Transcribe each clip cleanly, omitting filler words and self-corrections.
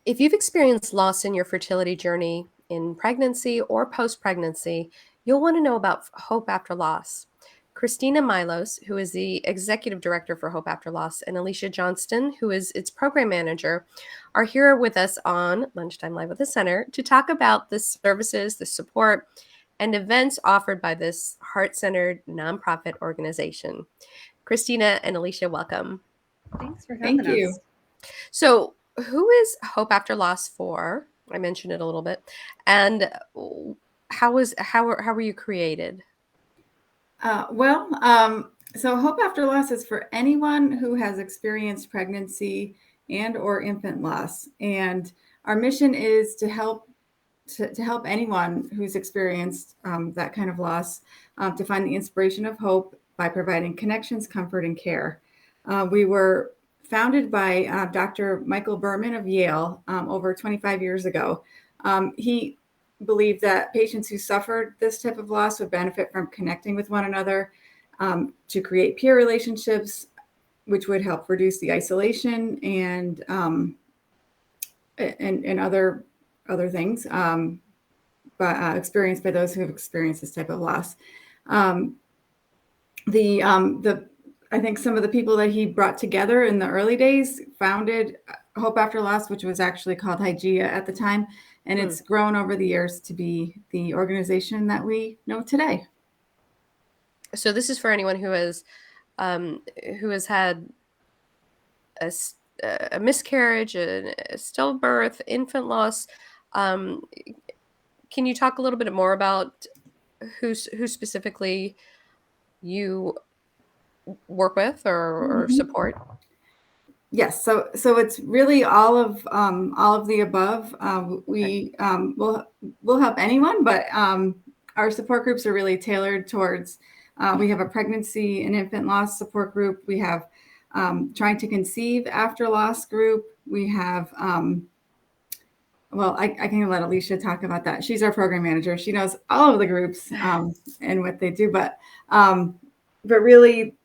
If you've experienced loss in your fertility journey in pregnancy or post pregnancy, you'll want to know about Hope After Loss. Christina Milos, who is the executive director for Hope After Loss, and Alicia Johnston, who is its program manager, are here with us on Lunchtime Live at the Center to talk about the services, the support, and events offered by this heart centered nonprofit organization. Christina and Alicia, welcome. Thanks for Thank having you. us. So, who is Hope After Loss for? I mentioned it a little bit, and how were you created? So Hope After Loss is for anyone who has experienced pregnancy and or infant loss, and our mission is to help anyone who's experienced that kind of loss to find the inspiration of hope by providing connections, comfort, and care. We were founded by Dr. Michael Berman of Yale over 25 years ago. He believed that patients who suffered this type of loss would benefit from connecting with one another to create peer relationships, which would help reduce the isolation and other things experienced by those who have experienced this type of loss. I think some of the people that he brought together in the early days founded Hope After Loss, which was actually called Hygeia at the time, and it's grown over the years to be the organization that we know today. So this is for anyone who has had a miscarriage, a stillbirth, infant loss. Can you talk a little bit more about who specifically you work with or support? Yes, so it's really all of the above. We'll help anyone, but our support groups are really tailored towards. We have a pregnancy and infant loss support group. We have trying to conceive after loss group. We have I can let Alicia talk about that. She's our program manager. She knows all of the groups and what they do, but really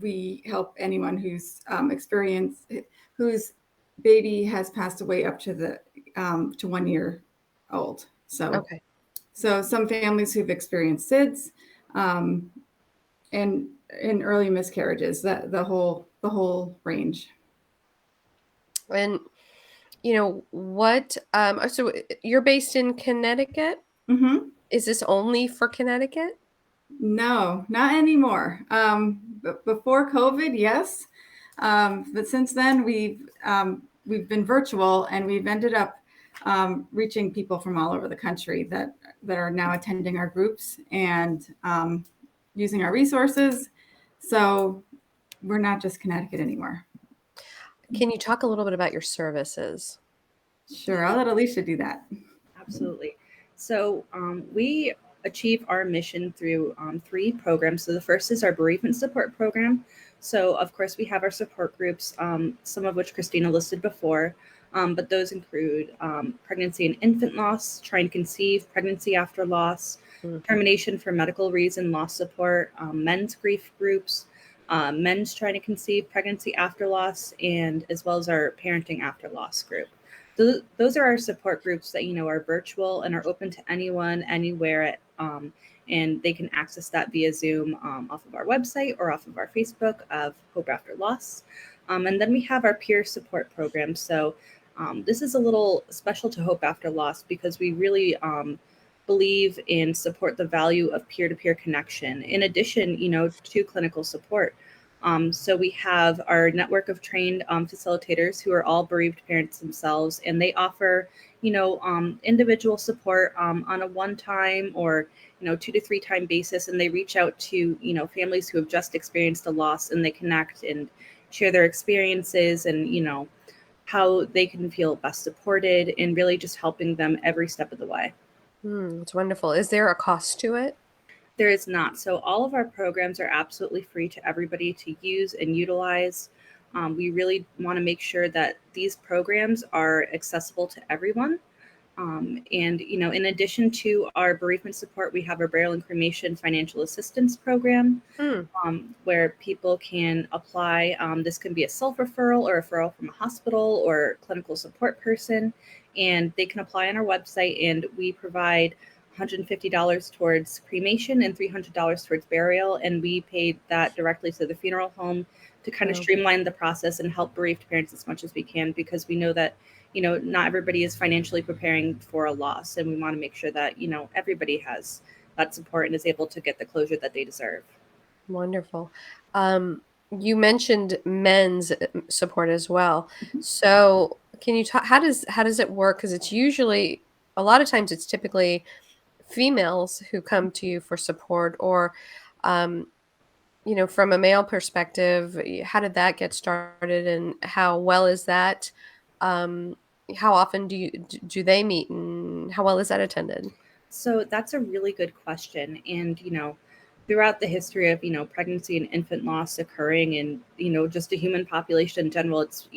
we help anyone who's whose baby has passed away up to 1 year old. So some families who've experienced SIDS and early miscarriages, the whole range. And what? So you're based in Connecticut. Mm-hmm. Is this only for Connecticut? No, not anymore. But before COVID, yes. But since then, we've been virtual, and we've ended up reaching people from all over the country that are now attending our groups and using our resources. So we're not just Connecticut anymore. Can you talk a little bit about your services? Sure, I'll let Alicia do that. Absolutely. So we achieve our mission through 3 programs. So the first is our bereavement support program. So of course we have our support groups, some of which Christina listed before, but those include pregnancy and infant loss, trying to conceive, pregnancy after loss, termination for medical reason, loss support, men's grief groups, men's trying to conceive, pregnancy after loss, and as well as our parenting after loss group. Those are our support groups that are virtual and are open to anyone, anywhere, and they can access that via Zoom off of our website or off of our Facebook of Hope After Loss. And then we have our peer support program. So this is a little special to Hope After Loss because we really believe and support the value of peer-to-peer connection in addition, to clinical support. So we have our network of trained facilitators who are all bereaved parents themselves, and they offer, individual support on a one-time or 2 to 3 time basis, and they reach out to families who have just experienced a loss, and they connect and share their experiences and how they can feel best supported, and really just helping them every step of the way. It's wonderful. Is there a cost to it? There is not. So all of our programs are absolutely free to everybody to use and utilize. We really want to make sure that these programs are accessible to everyone. And, in addition to our bereavement support, we have a burial and cremation financial assistance program Hmm. where people can apply. This can be a self referral or a referral from a hospital or clinical support person. And they can apply on our website, and we provide $150 towards cremation and $300 towards burial. And we paid that directly to the funeral home to kind of Wow. streamline the process and help bereaved parents as much as we can, because we know that not everybody is financially preparing for a loss, and we want to make sure that everybody has that support and is able to get the closure that they deserve. Wonderful. Um, you mentioned men's support as well. So, can you talk? How does it work? Because it's usually a lot of times it's typically females who come to you for support, or um, from a male perspective, how did that get started, and how well is that? Um, how often do they meet, and how well is that attended? So that's a really good question. And, throughout the history of, pregnancy and infant loss occurring and, just the human population in general, it's,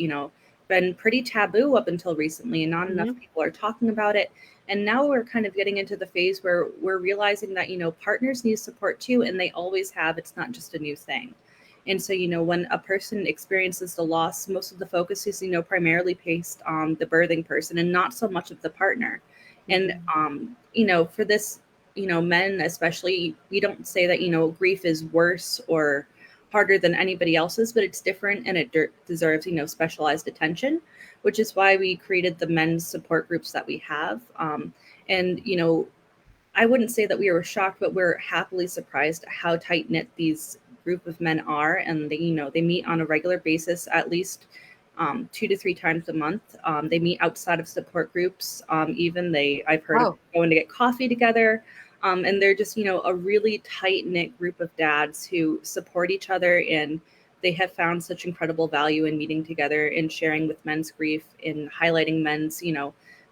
been pretty taboo up until recently, and not enough Hmm. people are talking about it. And now we're kind of getting into the phase where we're realizing that, partners need support too, and they always have. It's not just a new thing. And so, when a person experiences the loss, most of the focus is, primarily placed on the birthing person and not so much of the partner. And Hmm. for this, men especially, we don't say that, grief is worse or harder than anybody else's, but it's different, and it deserves, specialized attention, which is why we created the men's support groups that we have. And I wouldn't say that we were shocked, but we're happily surprised at how tight knit these group of men are, and they meet on a regular basis, at least 2 to 3 times a month. They meet outside of support groups. Even I've heard of Oh, going to get coffee together, and they're just a really tight knit group of dads who support each other, and they have found such incredible value in meeting together and sharing with men's grief and highlighting men's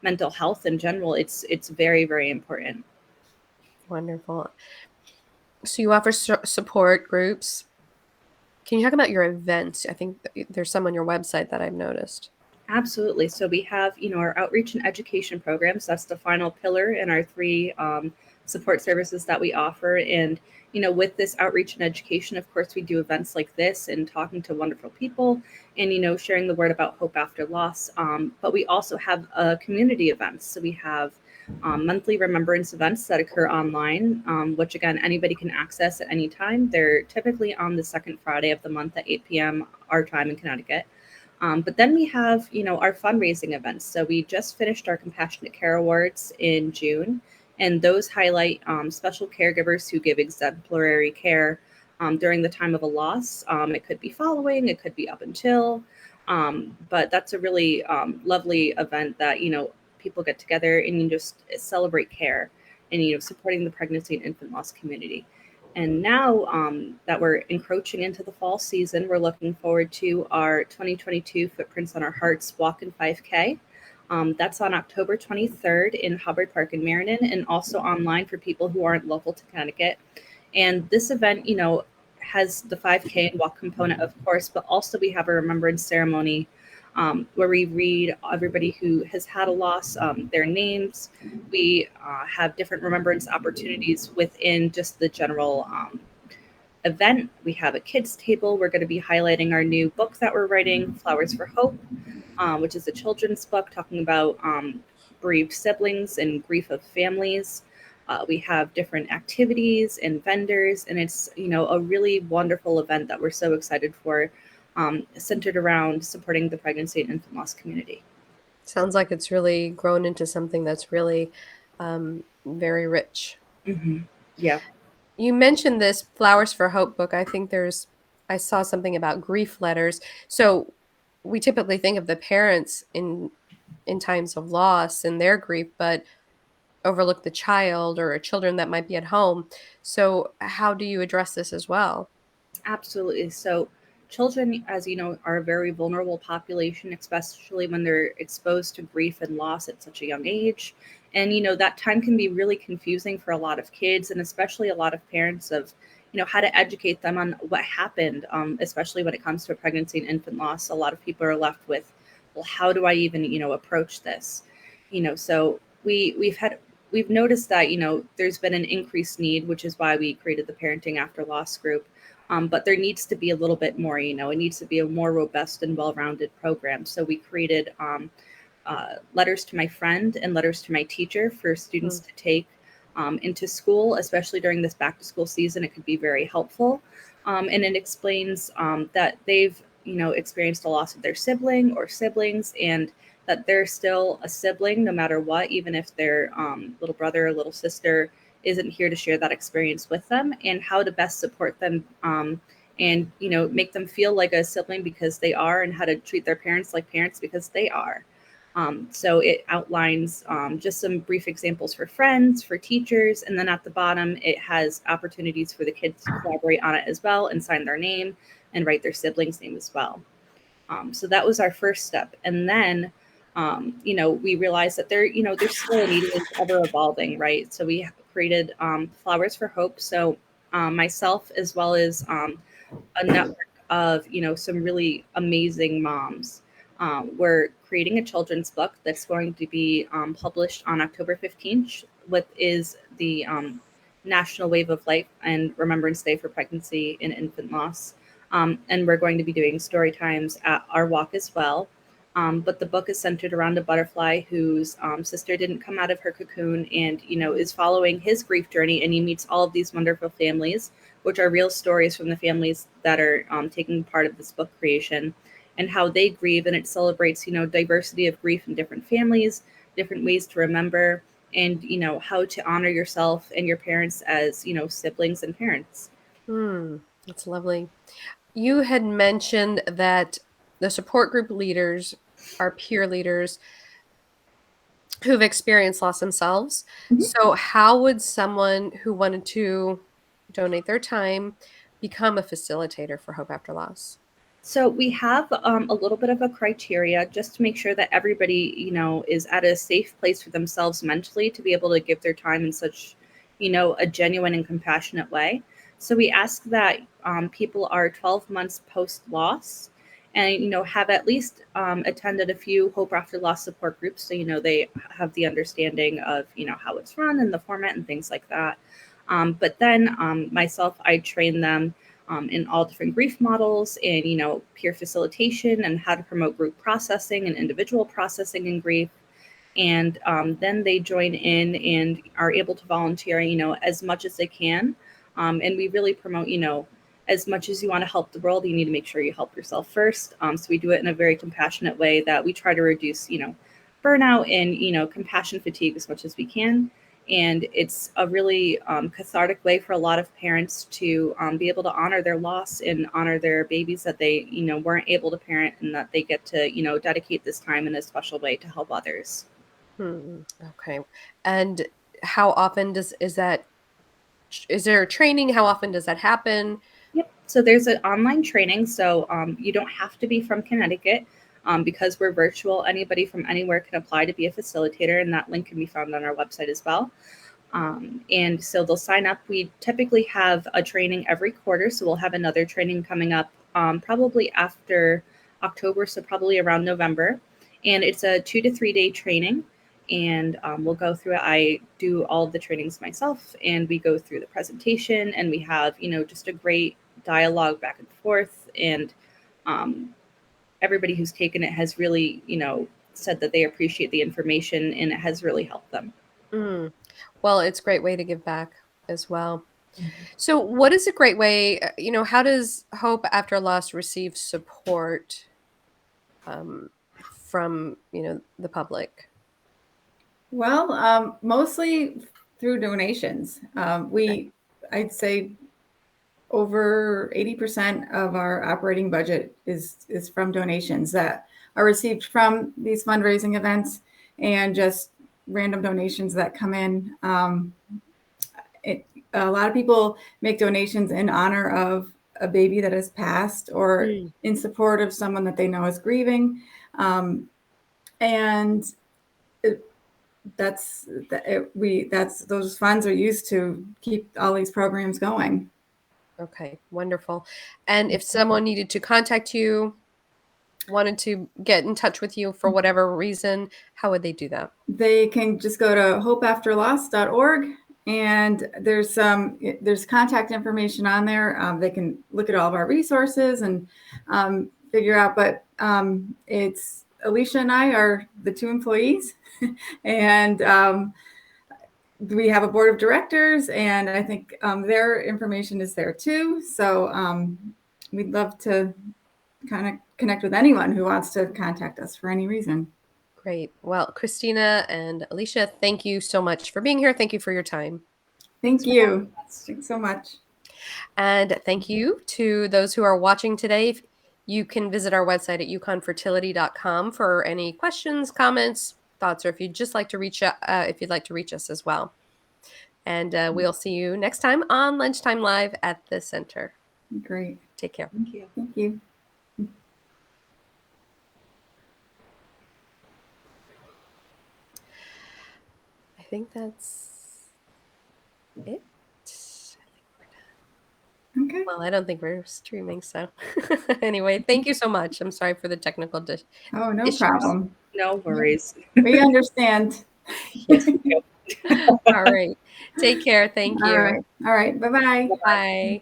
mental health in general. It's very, very important. wonderful. So you offer support groups. Can you talk about your events? I think there's some on your website that I've noticed. Absolutely. So we have, our outreach and education programs. That's the final pillar in our three support services that we offer. And, with this outreach and education, of course, we do events like this and talking to wonderful people and, sharing the word about hope after loss. But we also have community events. So we have monthly remembrance events that occur online, which again, anybody can access at any time. They're typically on the second Friday of the month at 8 p.m. our time in Connecticut. But then we have, our fundraising events. So we just finished our Compassionate Care Awards in June, and those highlight special caregivers who give exemplary care during the time of a loss. It could be following, it could be up until, but that's a really lovely event that people get together and you just celebrate care and supporting the pregnancy and infant loss community. And now that we're encroaching into the fall season, we're looking forward to our 2022 Footprints on Our Hearts Walk and 5K. That's on October 23rd in Hubbard Park in Marion, and also online for people who aren't local to Connecticut. And this event, has the 5K and walk component, of course, but also we have a remembrance ceremony where we read everybody who has had a loss, their names. We have different remembrance opportunities within just the general event. We have a kids table. We're going to be highlighting our new book that we're writing, Flowers for Hope, which is a children's book talking about bereaved siblings and grief of families. We have different activities and vendors, and it's a really wonderful event that we're so excited for, centered around supporting the pregnancy and infant loss community. Sounds like it's really grown into something that's really very rich. Hmm. Yeah. You mentioned this Flowers for Hope book. I saw something about grief letters. So we typically think of the parents in times of loss and their grief, but overlook the child or children that might be at home. So how do you address this as well? Absolutely. So, children, as you know, are a very vulnerable population, especially when they're exposed to grief and loss at such a young age. And, that time can be really confusing for a lot of kids and especially a lot of parents of, how to educate them on what happened, especially when it comes to pregnancy and infant loss. A lot of people are left with, well, how do I even, approach this? So we've noticed that there's been an increased need, which is why we created the Parenting After Loss group. But there needs to be a little bit more. It needs to be a more robust and well-rounded program. So we created letters to my friend and letters to my teacher for students to take into school, especially during this back to school season. It could be very helpful. And it explains that they've, experienced a loss of their sibling or siblings, and that they're still a sibling no matter what, even if their little brother or little sister isn't here to share that experience with them, and how to best support them, and make them feel like a sibling because they are, and how to treat their parents like parents because they are. So it outlines just some brief examples for friends, for teachers, and then at the bottom it has opportunities for the kids to collaborate on it as well and sign their name and write their sibling's name as well. So that was our first step. And then, we realized that there's still a need, and it's ever evolving, right? So we created Flowers for Hope. So myself, as well as a network of, some really amazing moms, we're creating a children's book that's going to be published on October 15th, with is the National Wave of Life and Remembrance Day for Pregnancy and Infant Loss. And we're going to be doing story times at our walk as well. But the book is centered around a butterfly whose sister didn't come out of her cocoon, and is following his grief journey, and he meets all of these wonderful families, which are real stories from the families that are taking part of this book creation, and how they grieve. And it celebrates diversity of grief in different families, different ways to remember, and how to honor yourself and your parents as siblings and parents. That's lovely. You had mentioned that the support group leaders are peer leaders who've experienced loss themselves. So, how would someone who wanted to donate their time become a facilitator for Hope After Loss? So we have a little bit of a criteria just to make sure that everybody, is at a safe place for themselves mentally to be able to give their time in such, a genuine and compassionate way. So we ask that people are 12 months post loss, and have at least attended a few Hope After Loss support groups, so they have the understanding of how it's run and the format and things like that. But then myself, I train them in all different grief models and peer facilitation and how to promote group processing and individual processing in grief. And then they join in and are able to volunteer as much as they can. And we really promote as much as you want to help the world, you need to make sure you help yourself first. So we do it in a very compassionate way that we try to reduce burnout and compassion fatigue as much as we can. And it's a really cathartic way for a lot of parents to be able to honor their loss and honor their babies that they weren't able to parent, and that they get to dedicate this time in a special way to help others. Okay. And how often is there training? How often does that happen? Yep. So there's an online training. So you don't have to be from Connecticut, because we're virtual. Anybody from anywhere can apply to be a facilitator, and that link can be found on our website as well. And so they'll sign up. We typically have a training every quarter. So we'll have another training coming up probably after October, so probably around November. And it's a 2 to 3 day training. And we'll go through it. I do all of the trainings myself, and we go through the presentation, and we have, just a great dialogue back and forth. And everybody who's taken it has really, said that they appreciate the information, and it has really helped them. Mm. Well, it's a great way to give back as well. So, what is a great way, how does Hope After Loss receive support um, from, the public? Well, mostly through donations. I'd say over 80% of our operating budget is from donations that are received from these fundraising events, and just random donations that come in. A lot of people make donations in honor of a baby that has passed, or in support of someone that they know is grieving. And those funds are used to keep all these programs going. Okay, wonderful. And if someone needed to contact you, wanted to get in touch with you for whatever reason, how would they do that? They can just go to hopeafterloss.org, and there's contact information on there. They can look at all of our resources and figure out. But it's Alicia and I are the two employees, and we have a board of directors, and I think their information is there too. So we'd love to kind of connect with anyone who wants to contact us for any reason. Great. Well, Christina and Alicia, thank you so much for being here. Thank you for your time. Thank you. Thanks so much. And thank you to those who are watching today. You can visit our website at yukonfertility.com for any questions, comments, thoughts, or if you'd just like to reach if you'd like to reach us as well. And we'll see you next time on Lunchtime Live at the center. Great. Take care. Thank you. Thank you. I think that's it. Okay. Well, I don't think we're streaming, so anyway, thank you so much. I'm sorry for the technical Oh, no issues. problem. No worries. We understand. All right. Take care. Thank you. All right. Bye-bye. Bye.